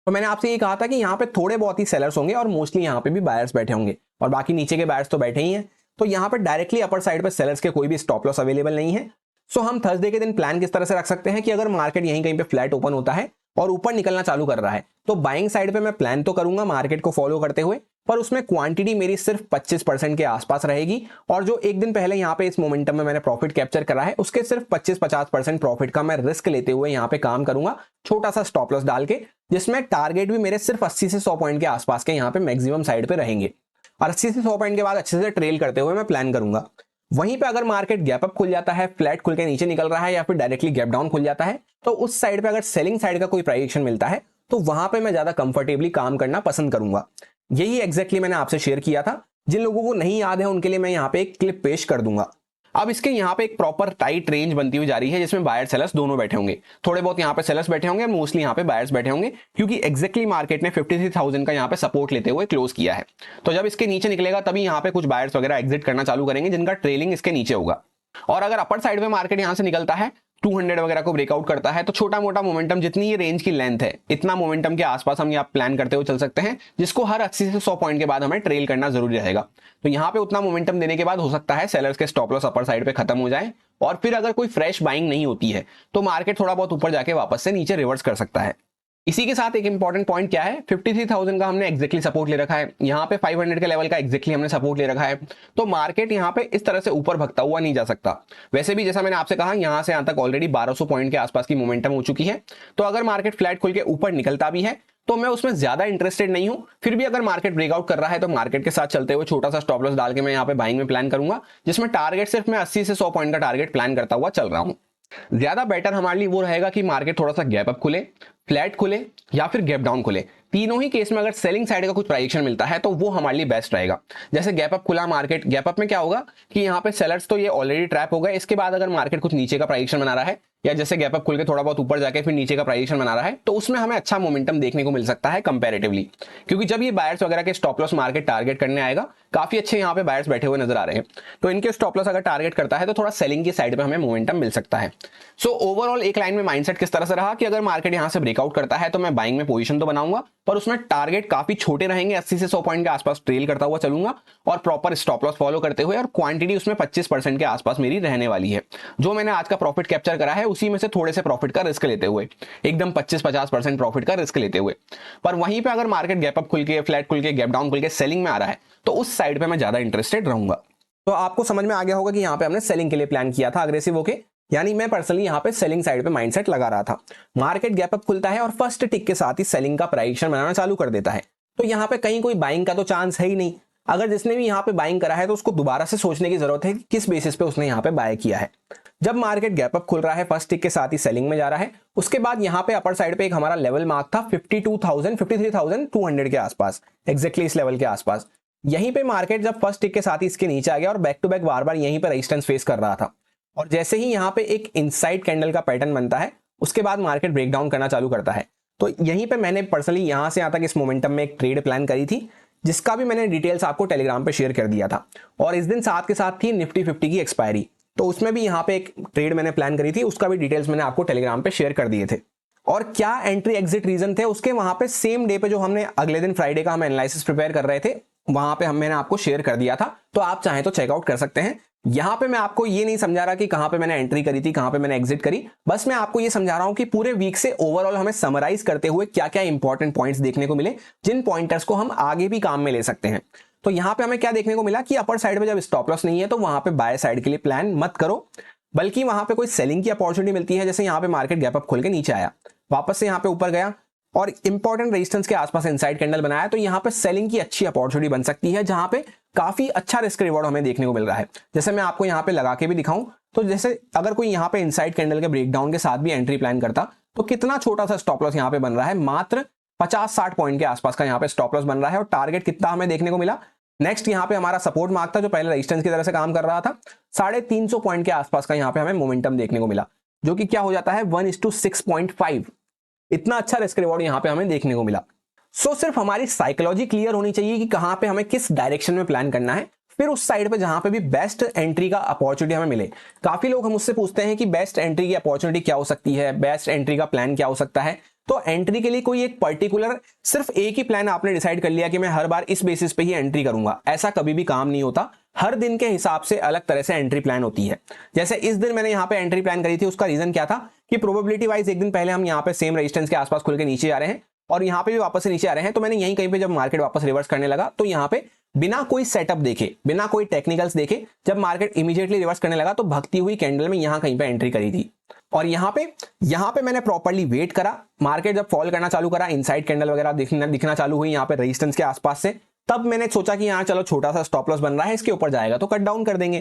तो मैंने आपसे ये कहा था कि यहाँ पे थोड़े बहुत ही सेलर्स होंगे और मोस्टली यहाँ पे भी बायर्स बैठे होंगे, और बाकी नीचे के बायर्स तो बैठे ही हैं। तो यहाँ पे डायरेक्टली अपर साइड पे सेलर्स के कोई भी स्टॉप लॉस अवेलेबल नहीं है। सो हम थर्सडे के दिन प्लान किस तरह से रख सकते हैं कि अगर मार्केट यहीं कहीं पे फ्लैट ओपन होता है और ऊपर निकलना चालू कर रहा है, तो बाइंग साइड पे मैं प्लान तो करूंगा मार्केट को फॉलो करते हुए, पर उसमें क्वांटिटी मेरी सिर्फ 25% के आसपास रहेगी, और जो एक दिन पहले यहाँ पे इस मोमेंटम में मैंने प्रॉफिट कैप्चर करा है उसके सिर्फ 25-50% प्रॉफिट का मैं रिस्क लेते हुए यहाँ पे काम करूंगा, छोटा सा स्टॉप लॉस डाल के, जिसमें टारगेट भी मेरे सिर्फ 80 से 100 पॉइंट के आसपास के यहाँ पे मैक्सिमम साइड पे रहेंगे, और 80 से 100 पॉइंट के बाद अच्छे से ट्रेल करते हुए मैं प्लान करूंगा। वहीं पे अगर मार्केट गैप अप खुल जाता है, फ्लैट खुल के नीचे निकल रहा है, या फिर डायरेक्टली गैप डाउन खुल जाता है, तो उस साइड पे अगर सेलिंग साइड का कोई प्राइस मिलता है तो वहां पे मैं ज्यादा कंफर्टेबली काम करना पसंद करूंगा। यही एग्जैक्टली मैंने आपसे शेयर किया था। जिन लोगों को नहीं याद है उनके लिए मैं यहाँ पे एक क्लिप पेश कर दूंगा। अब इसके यहाँ पे एक प्रॉपर टाइट रेंज बनती हुई जा रही है जिसमें बायर सेलर्स दोनों बैठे होंगे, थोड़े बहुत यहाँ पे सेलर्स बैठे होंगे, मोस्टली यहाँ पे बायर्स बैठे होंगे, क्योंकि एग्जैक्टली मार्केट ने 53,000 का यहाँ पे सपोर्ट लेते हुए क्लोज किया है। तो जब इसके नीचे निकलेगा तभी यहाँ पे कुछ बायर्स वगैरह एग्जिट करना चालू करेंगे जिनका ट्रेलिंग इसके नीचे होगा। और अगर अपर साइड में मार्केट यहाँ से निकलता है 200 वगैरह को ब्रेकआउट करता है तो छोटा मोटा मोमेंटम, जितनी ये रेंज की लेंथ है इतना मोमेंटम के आसपास हम यहाँ प्लान करते हुए चल सकते हैं, जिसको हर 80 से 100 पॉइंट के बाद हमें ट्रेल करना जरूरी रहेगा। तो यहाँ पे उतना मोमेंटम देने के बाद हो सकता है सेलर्स के स्टॉप लॉस अपर साइड पे खत्म हो जाए और फिर अगर कोई फ्रेश बाइंग नहीं होती है तो मार्केट थोड़ा बहुत ऊपर जाके वापस से नीचे रिवर्स कर सकता है। इसी के साथ एक इंपॉर्टेंट पॉइंट क्या है, 53,000 का हमने एग्जैक्टली सपोर्ट ले रखा है, यहाँ पे 500 के लेवल का एग्जैक्टली हमने सपोर्ट ले रखा है, तो मार्केट यहाँ पे इस तरह से ऊपर भगता हुआ नहीं जा सकता। वैसे भी जैसा मैंने आपसे कहा यहाँ से यहाँ तक ऑलरेडी 1200 पॉइंट के आसपास की मोमेंटम हो चुकी है, तो अगर मार्केट फ्लैट खुल के ऊपर निकलता भी है तो मैं उसमें ज्यादा इंटरेस्टेड नहीं हूं। फिर भी अगर मार्केट ब्रेकआउट कर रहा है तो मार्केट के साथ चलते हुए छोटा सा स्टॉप लॉस डाल के मैं यहाँ पे बाइंग में प्लान करूंगा, जिसमें टारगेट सिर्फ मैं 80 से 100 पॉइंट का टारगेट प्लान करता हुआ चल रहा हूं। ज्यादा बेटर हमारे लिए वो रहेगा कि मार्केट थोड़ा सा गैप अप खुले, फ्लैट खुले या फिर गैप डाउन खुले। तीनों ही केस में अगर सेलिंग साइड का कुछ प्राइजेक्शन मिलता है तो वो हमारे लिए बेस्ट रहेगा। जैसे गैप अप खुला मार्केट, गैप अप में क्या होगा कि यहाँ पे सेलर्स तो ये ऑलरेडी ट्रैप हो गए, इसके बाद अगर मार्केट कुछ नीचे का प्राइजेक्शन बना रहा है या जैसे गैप अप खुल के थोड़ा बहुत ऊपर जाके फिर नीचे का प्राइजेक्शन बना रहा है तो उसमें हमें अच्छा मोमेंटम देखने को मिल सकता है कंपैरेटिवली, क्योंकि जब ये बायर्स वगैरह के स्टॉप लॉस मार्केट टारगेट करने आएगा, काफी अच्छे यहाँ पे बायर्स बैठे हुए नजर आ रहे हैं, तो इनके स्टॉप लॉस अगर टारगेट करता है तो थोड़ा सेलिंग की साइड पे हमें मोमेंटम मिल सकता है। सो ओवरऑल एक लाइन में माइंडसेट किस तरह से रहा कि अगर मार्केट यहाँ से ब्रेकआउट करता है तो मैं बाइंग में पोजीशन तो बनाऊंगा, पर उसमें टारगेट काफी छोटे रहेंगे, 80 से 100 पॉइंट के आसपास ट्रेल करता हुआ चलूंगा और प्रॉपर स्टॉप लॉस फॉलो करते हुए, और क्वांटिटी उसमें 25% के आसपास मेरी रहने वाली है। जो मैंने आज का प्रॉफिट कैप्चर करा है उसी में से थोड़े से प्रॉफिट का रिस्क लेते हुए, एकदम 25-50% प्रॉफिट का रिस्क लेते हुए। पर वहीं पे अगर मार्केट गैप अप खुल के, फ्लैट खुल के, गैप डाउन खुल के सेलिंग में आ रहा है तो उस साइड पे मैं ज्यादा इंटरेस्टेड रहूंगा। तो आपको समझ में आ गया होगा कि यहाँ पे हमने सेलिंग के लिए प्लान किया था अग्रेसिव होके, यानी मैं पर्सनली यहाँ पे सेलिंग साइड पे माइंडसेट लगा रहा था। मार्केट गैप अप खुलता है और फर्स्ट टिक के साथ ही सेलिंग का प्राइजेक्शन बनाना चालू कर देता है, तो यहाँ पे कहीं कोई बाइंग का तो चांस है ही नहीं। अगर जिसने भी यहाँ पे बाइंग करा है तो उसको दोबारा से सोचने की जरूरत है कि किस बेसिस पे उसने यहाँ पे बाय किया है। जब मार्केट गैप अप खुल रहा है, फर्स्ट टिक के साथ ही सेलिंग में जा रहा है, उसके बाद यहाँ पे अपर साइड पे एक हमारा लेवल मार्क था 53,200 के आसपास, एग्जैक्टली इस लेवल के आसपास। यहीं पे मार्केट जब फर्स्ट टिक के साथ ही इसके नीचे आ गया और बैक टू बैक बार बार यहीं पे रेजिस्टेंस फेस कर रहा था, और जैसे ही यहाँ पे एक इनसाइड कैंडल का पैटर्न बनता है उसके बाद मार्केट ब्रेक डाउन करना चालू करता है। तो यहीं पे मैंने पर्सनली यहाँ से यहाँ तक इस मोमेंटम में एक ट्रेड प्लान करी थी, जिसका भी मैंने डिटेल्स आपको टेलीग्राम पे शेयर कर दिया था। और इस दिन साथ के साथ थी निफ्टी 50 की एक्सपायरी, तो उसमें भी यहाँ पे एक ट्रेड मैंने प्लान करी थी, उसका भी डिटेल्स मैंने आपको टेलीग्राम पे शेयर कर दिए थे। और क्या एंट्री एग्जिट रीजन थे उसके वहां पे सेम डे पे जो हमने अगले दिन फ्राइडे का हम एनालिसिस प्रिपेयर कर रहे थे वहां पे मैंने आपको शेयर कर दिया था, तो आप चाहें तो चेकआउट कर सकते हैं। यहां पे मैं आपको ये नहीं समझा रहा कि कहां पे मैंने एंट्री करी थी, कहां पे मैंने एग्जिट करी, बस मैं आपको ये समझा रहा हूं कि पूरे वीक से ओवरऑल हमें समराइज करते हुए क्या क्या इंपॉर्टेंट पॉइंट्स देखने को मिले, जिन पॉइंटर्स को हम आगे भी काम में ले सकते हैं। तो यहां पे हमें क्या देखने को मिला कि अपर साइड में जब स्टॉप लॉस नहीं है तो वहां पे बाय साइड के लिए प्लान मत करो, बल्कि वहां पे कोई सेलिंग की अपॉर्चुनिटी मिलती है, जैसे यहाँ पे मार्केट गैप अप खोल के नीचे आया, वापस से यहाँ पे ऊपर गया और इंपॉर्टेंट रेजिस्टेंस के आसपास इनसाइड कैंडल बनाया, तो यहाँ पे सेलिंग की अच्छी अपॉर्चुनिटी बन सकती है, जहां पे काफी अच्छा रिस्क रिवॉर्ड हमें देखने को मिल रहा है। जैसे मैं आपको यहाँ पे लगा के भी दिखाऊं तो जैसे अगर कोई यहाँ पे इनसाइड कैंडल के ब्रेकडाउन के साथ भी एंट्री प्लान करता तो कितना छोटा सा स्टॉप लॉस यहाँ पे बन रहा है, मात्र 50-60 पॉइंट के आसपास का यहाँ पे स्टॉप लॉस बन रहा है। और टारगेट कितना हमें देखने को मिला, नेक्स्ट यहाँ पे हमारा सपोर्ट मार्क था जो पहले रेजिस्टेंस की तरह से काम कर रहा था, 350 पॉइंट के आसपास का यहाँ पे हमें मोमेंटम देखने को मिला, जो कि क्या हो जाता है 1:6.5। इतना अच्छा रिस्क रिवॉर्ड यहाँ पे हमें देखने को मिला। सो सिर्फ हमारी साइकोलॉजी क्लियर होनी चाहिए कि कहां पे हमें किस डायरेक्शन में प्लान करना है, फिर उस साइड पे जहां पे भी बेस्ट एंट्री का अपॉर्चुनिटी हमें मिले। काफी लोग हम मुझसे पूछते हैं कि बेस्ट एंट्री की अपॉर्चुनिटी क्या हो सकती है, बेस्ट एंट्री का प्लान क्या हो सकता है। तो एंट्री के लिए कोई एक पर्टिकुलर सिर्फ एक ही प्लान आपने डिसाइड कर लिया कि मैं हर बार इस बेसिस पे ही एंट्री करूंगा, ऐसा कभी भी काम नहीं होता। हर दिन के हिसाब से अलग तरह से एंट्री प्लान होती है। जैसे इस दिन मैंने यहाँ पे एंट्री प्लान करी थी, उसका रीजन क्या था कि प्रोबेबिलिटी वाइज एक दिन पहले हम यहाँ पे सेम रेजिस्टेंस के आसपास खुल के नीचे आ रहे हैं और यहाँ पे भी वापस से नीचे आ रहे हैं, तो मैंने यहीं कहीं पे जब मार्केट वापस रिवर्स करने लगा तो यहाँ पे बिना कोई सेटअप देखे, बिना कोई टेक्निकल्स देखे, जब मार्केट इमीडिएटली रिवर्स करने लगा तो भगती हुई कैंडल में यहाँ कहीं पे एंट्री करी थी। और यहाँ पे मैंने प्रॉपर्ली वेट करा, मार्केट जब फॉल करना चालू करा, इनसाइड कैंडल वगैरह दिखना चालू हुई यहाँ पे रेजिस्टेंस के आसपास से, तब मैंने सोचा कि यहाँ चलो छोटा सा स्टॉप लॉस बन रहा है, इसके ऊपर जाएगा तो कट डाउन कर देंगे,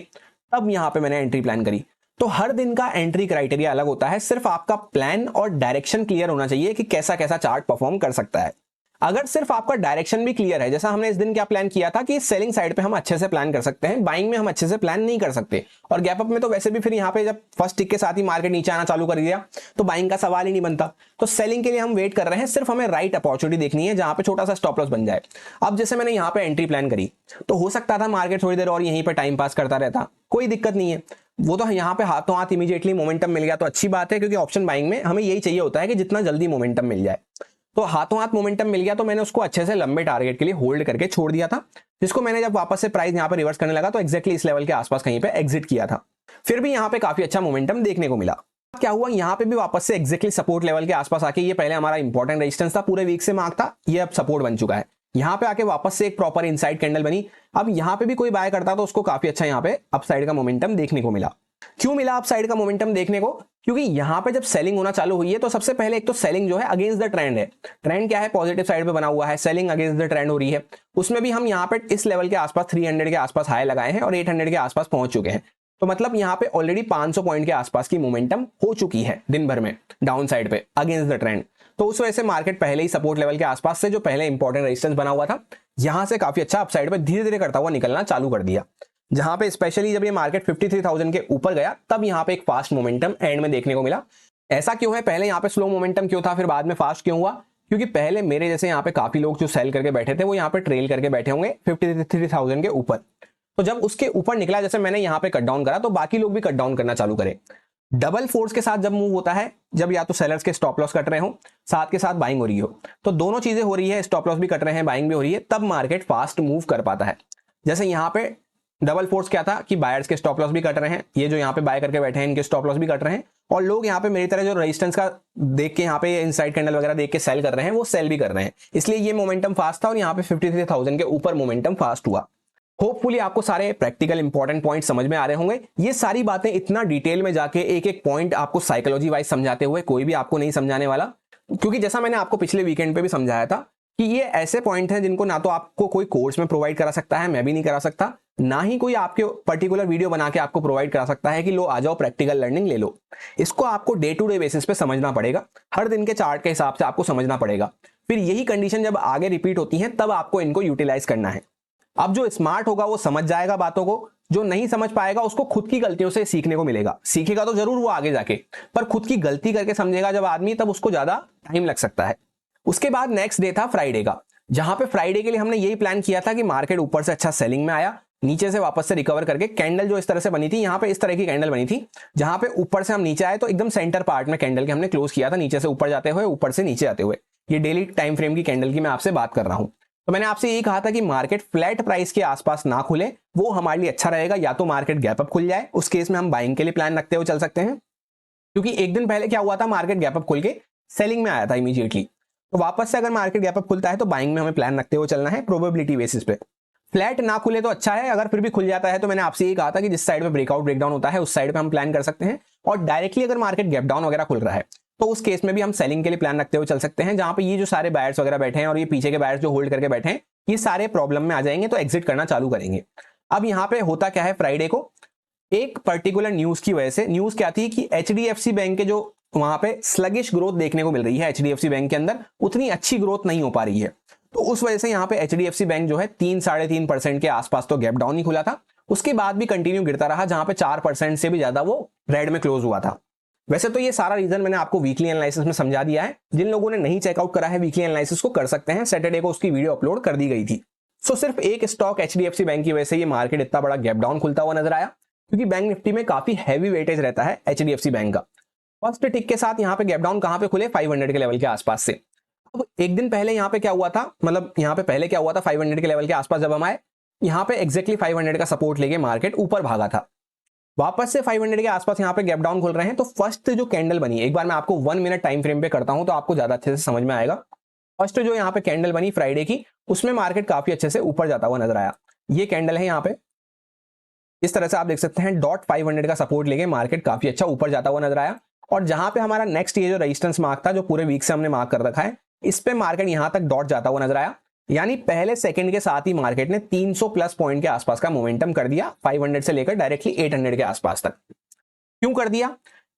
तब यहाँ पे मैंने एंट्री प्लान करी। तो हर दिन का एंट्री क्राइटेरिया अलग होता है, सिर्फ आपका प्लान और डायरेक्शन क्लियर होना चाहिए कि कैसा कैसा चार्ट परफॉर्म कर सकता है। अगर सिर्फ आपका डायरेक्शन भी क्लियर है, जैसा हमने इस दिन क्या प्लान किया था कि सेलिंग साइड पे हम अच्छे से प्लान कर सकते हैं, बाइंग में हम अच्छे से प्लान नहीं कर सकते, और गैप अप में तो वैसे भी फिर यहाँ पे जब फर्स्ट टिक के साथ ही मार्केट नीचे आना चालू कर दिया तो बाइंग का सवाल ही नहीं बनता। तो सेलिंग के लिए हम वेट कर रहे हैं, सिर्फ हमें राइट अपॉर्चुनिटी देखनी है जहां पे छोटा सा स्टॉप लॉस बन जाए। अब जैसे मैंने यहाँ पे एंट्री प्लान करी तो हो सकता था मार्केट थोड़ी देर और यहीं पे टाइम पास करता रहता, कोई दिक्कत नहीं है, वो तो यहाँ पे हाथों हाथ इमीडिएटली मोमेंटम मिल गया तो अच्छी बात है, क्योंकि ऑप्शन बाइंग में हमें यही चाहिए होता है कि जितना जल्दी मोमेंटम मिल जाए। तो हाथों हाथ मोमेंटम मिल गया तो मैंने उसको अच्छे से लंबे टारगेट के लिए होल्ड करके छोड़ दिया था, जिसको मैंने जब वापस से प्राइस यहाँ पे रिवर्स करने लगा तो एक्जैक्टली इस लेवल के आसपास कहीं पे एग्जिट किया था। फिर भी यहाँ पे काफी अच्छा मोमेंटम देखने को मिला। क्या हुआ, यहाँ पे भी वापस से एक्जैक्टली सपोर्ट लेवल के आसपास आके, ये पहले हमारा इंपॉर्टेंट रेजिस्टेंस था, पूरे वीक से मार्क था, ये अब सपोर्ट बन चुका है। यहाँ पे आके वापस से एक प्रॉपर इनसाइड कैंडल बनी। अब यहाँ पे भी कोई बाय करता तो उसको काफी अच्छा यहाँ पे अपसाइड का मोमेंटम देखने को मिला। क्यों मिला अपसाइड का मोमेंटम देखने को, क्योंकि यहाँ पे जब सेलिंग होना चालू हुई है तो सबसे पहले एक तो सेलिंग जो है अगेंस्ट द ट्रेंड है। ट्रेंड क्या है, पॉजिटिव साइड पे बना हुआ है, सेलिंग अगेंस्ट द ट्रेंड हो रही है। उसमें भी हम यहाँ पे इस लेवल के आसपास 300 के आसपास हाई लगाए हैं और 800 के आसपास पहुंच चुके हैं। तो मतलब यहाँ पे ऑलरेडी 500 पॉइंट के आसपास की मोमेंटम हो चुकी है दिन भर में डाउन साइड पे अगेंस्ट द ट्रेंड। तो उस वजह से मार्केट पहले ही सपोर्ट लेवल के आसपास से जो पहले इंपॉर्टेंट रेजिस्टेंस बना हुआ था, यहां से काफी अच्छा अपसाइड पे धीरे धीरे करता हुआ निकलना चालू कर दिया। जहां पे स्पेशली जब ये मार्केट 53,000 के ऊपर गया तब यहाँ पे एक फास्ट मोमेंटम एंड में देखने को मिला। ऐसा क्यों है, पहले यहाँ पे स्लो मोमेंटम क्यों था, फिर बाद में फास्ट क्यों हुआ, क्योंकि पहले मेरे जैसे यहाँ पे काफी लोग जो सेल करके बैठे थे वो यहाँ पे ट्रेल करके बैठे होंगे 53,000 के ऊपर। तो जब उसके ऊपर निकला, जैसे मैंने यहाँ पे कट डाउन करा तो बाकी लोग भी कट डाउन करना चालू करे। डबल फोर्स के साथ जब मूव होता है, जब या तो सेलर्स के स्टॉप लॉस कट रहे हो साथ के साथ बाइंग हो रही हो, तो दोनों चीजें हो रही है, स्टॉप लॉस भी कट रहे हैं बाइंग भी हो रही है, तब मार्केट फास्ट मूव कर पाता है। जैसे यहाँ पे डबल फोर्स क्या था कि बायर्स के स्टॉप लॉस भी कट रहे हैं, ये जो यहाँ पे बाय करके बैठे हैं इनके स्टॉप लॉस भी कट रहे हैं, और लोग यहाँ पे मेरी तरह जो रेजिस्टेंस का देख के यहाँ पे इनसाइड कैंडल वगैरह देख के सेल कर रहे हैं वो सेल भी कर रहे हैं, इसलिए ये मोमेंटम फास्ट था और यहाँ पे 53,000 के ऊपर मोमेंटम फास्ट हुआ। होपफुली आपको सारे प्रैक्टिकल इंपॉर्टेंट पॉइंट समझ में आ रहे होंगे। ये सारी बातें इतना डिटेल में जाके एक एक पॉइंट आपको साइकोलॉजी वाइज समझाते हुए कोई भी आपको नहीं समझाने वाला, क्योंकि जैसा मैंने आपको पिछले वीकेंड पे भी समझाया था कि ये ऐसे पॉइंट हैं जिनको ना तो आपको कोई कोर्स में प्रोवाइड करा सकता है, मैं भी नहीं करा सकता, ना ही कोई आपके पर्टिकुलर वीडियो बना के आपको प्रोवाइड करा सकता है कि लो आ जाओ प्रैक्टिकल लर्निंग ले लो। इसको आपको डे टू डे बेसिस पे समझना पड़ेगा, हर दिन के चार्ट के हिसाब से आपको समझना पड़ेगा। फिर यही कंडीशन जब आगे रिपीट होती है तब आपको इनको यूटिलाइज करना है। अब जो स्मार्ट होगा वो समझ जाएगा बातों को, जो नहीं समझ पाएगा उसको खुद की गलतियों से सीखने को मिलेगा। सीखेगा तो जरूर वो आगे जाके, पर खुद की गलती करके समझेगा जब आदमी, तब उसको ज्यादा टाइम लग सकता है। उसके बाद नेक्स्ट डे था फ्राइडे का, जहां पे फ्राइडे के लिए हमने यही प्लान किया था कि मार्केट ऊपर से अच्छा सेलिंग में आया, नीचे से वापस से रिकवर करके कैंडल जो इस तरह से बनी थी, यहाँ पे इस तरह की कैंडल बनी थी जहां पे ऊपर से हम नीचे आए तो एकदम सेंटर पार्ट में कैंडल के हमने क्लोज किया था, नीचे से ऊपर जाते हुए ऊपर से नीचे आते हुए। ये डेली टाइम फ्रेम की कैंडल की मैं आपसे बात कर रहा हूं। तो मैंने आपसे यही कहा था कि मार्केट फ्लैट प्राइस के आसपास ना खुले, वो हमारे लिए अच्छा रहेगा, या तो मार्केट गैप अप खुल जाए, उस केस में हम बाइंग के लिए प्लान रखते हुए चल सकते हैं। क्योंकि एक दिन पहले क्या हुआ था, मार्केट गैप अप खुल के सेलिंग में आया था इमीडिएटली, तो वापस से अगर मार्केट गैप अप खुलता है तो बाइंग में हमें प्लान रखते हुए चलना है प्रोबेबिलिटी बेसिस पे। फ्लैट ना खुले तो अच्छा है, अगर फिर भी खुल जाता है तो मैंने आपसे यही कहा था कि जिस साइड पे ब्रेकआउट ब्रेकडाउन होता है उस साइड पे हम प्लान कर सकते हैं, और डायरेक्टली अगर मार्केट गैप डाउन वगैरह खुल रहा है तो उस केस में भी हम सेलिंग के लिए प्लान रखते हुए चल सकते हैं, जहां पे ये जो सारे बायर्स वगैरह बैठे हैं और ये पीछे के बायर्स जो होल्ड करके बैठे हैं ये सारे प्रॉब्लम में आ जाएंगे तो एग्जिट करना चालू करेंगे। अब यहाँ पे होता क्या है, फ्राइडे को एक पर्टिकुलर न्यूज की वजह से, न्यूज क्या थी कि एचडीएफसी बैंक के जो वहां पे स्लगिश ग्रोथ देखने को मिल रही है, एचडीएफसी बैंक के अंदर उतनी अच्छी ग्रोथ नहीं हो पा रही है, तो उस वजह से यहाँ पे एचडीएफसी बैंक जो है 3-3.5% के आसपास तो गैप डाउन ही खुला था, उसके बाद भी कंटिन्यू गिरता रहा, जहां पे 4% से भी ज्यादा वो रेड में क्लोज हुआ था। वैसे तो ये सारा रीजन मैंने आपको वीकली एनालिसिस में समझा दिया है, जिन लोगों ने नहीं चेकआउट करा है वीकली एनालिसिस को कर सकते हैं, सैटरडे को उसकी वीडियो अपलोड कर दी गई थी। सो सिर्फ एक स्टॉक एचडीएफसी बैंक की वजह से ये मार्केट इतना बड़ा गैप डाउन खुलता हुआ नजर आया, क्योंकि बैंक निफ्टी में काफी हैवी वेटेज रहता है एचडीएफसी बैंक का। फर्स्ट टिक के साथ यहाँ पे गैप डाउन कहां पे खुले, 500 के लेवल के आसपास से। अब एक दिन पहले यहाँ पे क्या हुआ था, मतलब यहाँ पे पहले क्या हुआ था, 500 के लेवल के आसपास जब हम आए, यहाँ पे एक्जैक्टली 500 का सपोर्ट लेके मार्केट ऊपर भागा था। वापस से 500 के आसपास यहाँ पे गैप डाउन खुल रहे हैं, तो फर्स्ट जो कैंडल बनी, एक बार मैं आपको 1 मिनट टाइम फ्रेम पे करता हूं तो आपको ज्यादा अच्छे से समझ में आएगा। फर्स्ट जो यहाँ पे कैंडल बनी फ्राइडे की, उसमें मार्केट काफी अच्छे से ऊपर जाता हुआ नजर आया। ये कैंडल है यहाँ पे, इस तरह से आप देख सकते हैं डॉट 500 का सपोर्ट लेके मार्केट काफी अच्छा ऊपर जाता हुआ नजर आया, और जहां पे हमारा नेक्स्ट ये जो रेजिस्टेंस मार्क था जो पूरे वीक से हमने मार्क कर रखा है, इस पे मार्केट यहां तक डॉट जाता हुआ नजर आया। यानी पहले सेकंड के साथ ही मार्केट ने 300 प्लस पॉइंट के आसपास का मोमेंटम कर दिया, 500 से लेकर डायरेक्टली 800 के आसपास तक। क्यों कर दिया,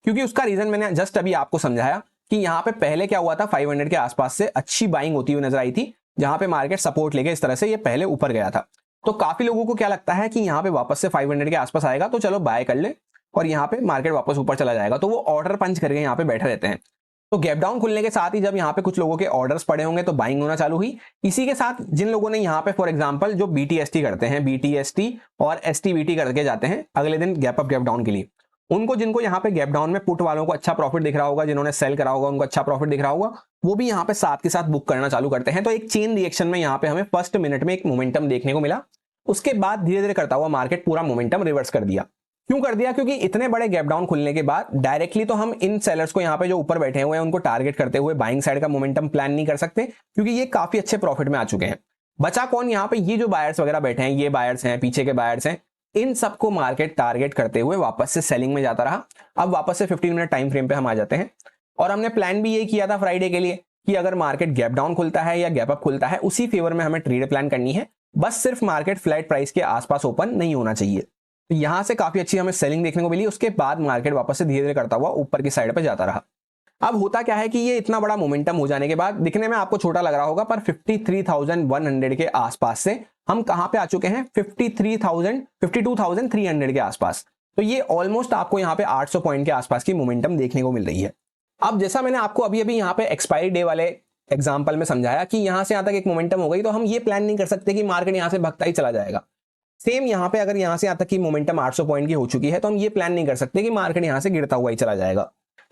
क्योंकि उसका रीजन मैंने जस्ट अभी आपको समझाया कि यहाँ पे पहले क्या हुआ था, 500 के आसपास से अच्छी बाइंग होती हुई नजर आई थी, जहां पे मार्केट सपोर्ट लेके इस तरह से ये पहले ऊपर गया था। तो काफी लोगों को क्या लगता है कि यहाँ पे वापस से 500 के आसपास आएगा तो चलो बाय कर ले और यहाँ पे मार्केट वापस ऊपर चला जाएगा, तो वो ऑर्डर पंच करके यहाँ पे बैठे रहते हैं। तो गैप डाउन खुलने के साथ ही जब यहाँ पे कुछ लोगों के ऑर्डर्स पड़े होंगे तो बाइंग होना चालू हुई। इसी के साथ जिन लोगों ने यहाँ पे फॉर एग्जांपल जो BTST करते हैं, BTST और STBT करके जाते हैं अगले दिन गैप अप गैप डाउन के लिए, उनको जिनको यहाँ पे गैप डाउन में पुट वालों को अच्छा प्रॉफिट दिख रहा होगा, जिन्होंने सेल करा होगा उनको अच्छा प्रॉफिट दिख रहा होगा, वो भी यहाँ पे साथ के साथ बुक करना चालू करते हैं। तो एक चेन रिएक्शन में यहाँ पे हमें फर्स्ट मिनट में एक मोमेंटम देखने को मिला। उसके बाद धीरे धीरे करता हुआ मार्केट पूरा मोमेंटम रिवर्स कर दिया। क्यों कर दिया? क्योंकि इतने बड़े गैप डाउन खुलने के बाद डायरेक्टली तो हम इन सेलर्स को यहाँ पे जो ऊपर बैठे हुए हैं उनको टारगेट करते हुए बाइंग साइड का मोमेंटम प्लान नहीं कर सकते, क्योंकि ये काफी अच्छे प्रॉफिट में आ चुके हैं। बचा कौन यहाँ पे? ये जो बायर्स वगैरह बैठे हैं, ये बायर्स हैं, पीछे के बायर्स हैं, इन सबको मार्केट टारगेट करते हुए वापस से सेलिंग में जाता रहा। अब वापस से 15 मिनट टाइम फ्रेम पे हम आ जाते हैं और हमने प्लान भी यही किया था फ्राइडे के लिए कि अगर मार्केट गैप डाउन खुलता है या गैप अप खुलता है उसी फेवर में हमें ट्रेड प्लान करनी है, बस सिर्फ मार्केट फ्लैट प्राइस के आसपास ओपन नहीं होना चाहिए। तो यहां से काफी अच्छी हमें सेलिंग देखने को मिली। उसके बाद मार्केट वापस से धीरे धीरे करता हुआ ऊपर की साइड पर जाता रहा। अब होता क्या है कि ये इतना बड़ा मोमेंटम हो जाने के बाद दिखने में आपको छोटा लग रहा होगा, पर 53,100 के आसपास से हम कहां पे आ चुके हैं? 52,300 के आसपास। तो ये ऑलमोस्ट आपको यहाँ पे 800 पॉइंट के आसपास की मोमेंटम देखने को मिल रही है। अब जैसा मैंने आपको अभी अभी यहाँ पे एक्सपायरी डे वाले एग्जाम्पल में समझाया कि यहां से यहां तक एक मोमेंटम हो गई, तो हम ये प्लान नहीं कर सकते कि मार्केट यहां से भगता ही चला जाएगा। सेम यहाँ पे अगर यहां से यहां तक की मोमेंटम 800 पॉइंट की हो चुकी है तो हम ये प्लान नहीं कर सकते कि मार्केट यहां से गिरता हुआ ही चला जाएगा,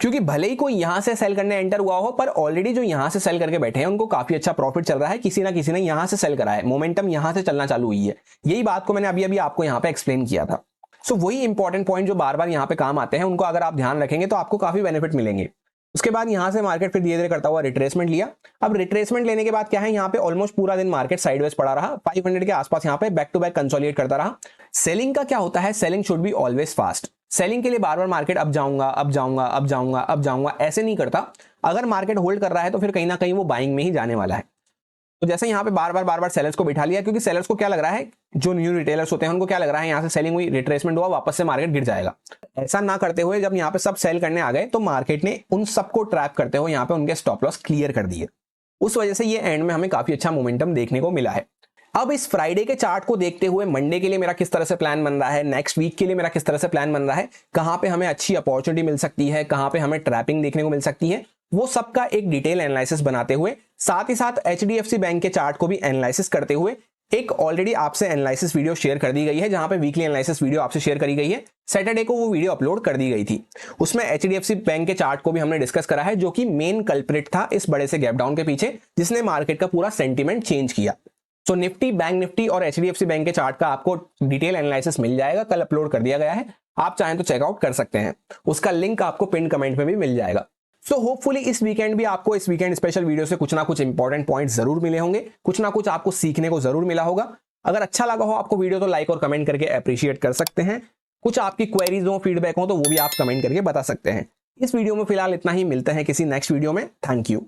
क्योंकि भले ही कोई यहां से सेल करने एंटर हुआ हो, पर ऑलरेडी जो यहां से सेल करके बैठे हैं उनको काफी अच्छा प्रॉफिट चल रहा है। किसी ना किसी ने यहां से सेल करा है, मोमेंटम यहां से चलना चालू हुई है। यही बात को मैंने अभी अभी आपको यहाँ पे एक्सप्लेन किया था। सो वही इंपॉर्टेंट पॉइंट जो बार बार यहाँ पे काम आते हैं, उनको अगर आप ध्यान रखेंगे तो आपको काफी बेनिफिट मिलेंगे। उसके बाद यहां से मार्केट फिर धीरे धीरे करता हुआ रिट्रेसमेंट लिया। अब रिट्रेसमेंट लेने के बाद क्या है, यहाँ पे ऑलमोस्ट पूरा दिन मार्केट साइडवेज पड़ा रहा, 500 के आसपास यहाँ पे बैक टू बैक कंसोलिडेट करता रहा। सेलिंग का क्या होता है? Selling should be always fast. Selling के लिए बार बार मार्केट अब जाऊंगा अब जाऊंगा अब जाऊंगा अब जाऊंगा ऐसे नहीं करता। अगर मार्केट होल्ड कर रहा है तो फिर कहीं ना कहीं वो बाइंग में ही जाने वाला है। तो जैसे यहाँ पे बार बार सेलर्स को बिठा लिया, क्योंकि सेलर्स को क्या लग रहा है, जो न्यू रिटेलर्स होते हैं उनको क्या लग रहा है यहाँ से सेलिंग हुई, रिट्रेसमेंट हुआ, वापस से मार्केट गिर जाएगा। ऐसा ना करते हुए जब यहाँ पे सब सेल करने आ गए तो मार्केट ने उन सबको ट्रैप करते हुए यहाँ पे उनके स्टॉप लॉस क्लियर कर दिए। उस वजह से ये एंड में हमें काफी अच्छा मोमेंटम देखने को मिला है। अब इस फ्राइडे के चार्ट को देखते हुए मंडे के लिए मेरा किस तरह से प्लान बन रहा है, नेक्स्ट वीक के लिए मेरा किस तरह से प्लान बन रहा है, कहां पे हमें अच्छी अपॉर्चुनिटी मिल सकती है, कहां पे हमें ट्रैपिंग देखने को मिल सकती है, वो सबका एक डिटेल एनालिसिस बनाते हुए, साथ ही साथ HDFC बैंक के चार्ट को भी एनालिसिस करते हुए एक ऑलरेडी आपसे एनालिसिस वीडियो शेयर कर दी गई है, जहां पे वीकली एनालिसिस वीडियो आपसे शेयर करी गई है। सैटरडे को वो वीडियो अपलोड कर दी गई थी। उसमें HDFC बैंक के चार्ट को भी हमने डिस्कस करा है, जो कि मेन कल्प्रिट था इस बड़े से गैप डाउन के पीछे, जिसने मार्केट का पूरा सेंटीमेंट चेंज किया। सो निफ्टी, बैंक निफ्टी और HDFC बैंक के चार्ट का आपको डिटेल एनालिसिस मिल जाएगा, कल अपलोड कर दिया गया है। आप चाहें तो चेकआउट कर सकते हैं, उसका लिंक आपको पिन कमेंट में भी मिल जाएगा। सो होपफुली इस वीकेंड भी आपको इस वीकेंड स्पेशल वीडियो से कुछ ना कुछ इंपॉर्टेंट पॉइंट जरूर मिले होंगे, कुछ ना कुछ आपको सीखने को जरूर मिला होगा। अगर अच्छा लगा हो आपको वीडियो तो लाइक और कमेंट करके अप्रिशिएट कर सकते हैं। कुछ आपकी क्वेरीज हो, फीडबैक हो तो वो भी आप कमेंट करके बता सकते हैं। इस वीडियो में फिलहाल इतना ही, मिलते हैं किसी नेक्स्ट वीडियो में। Thank you.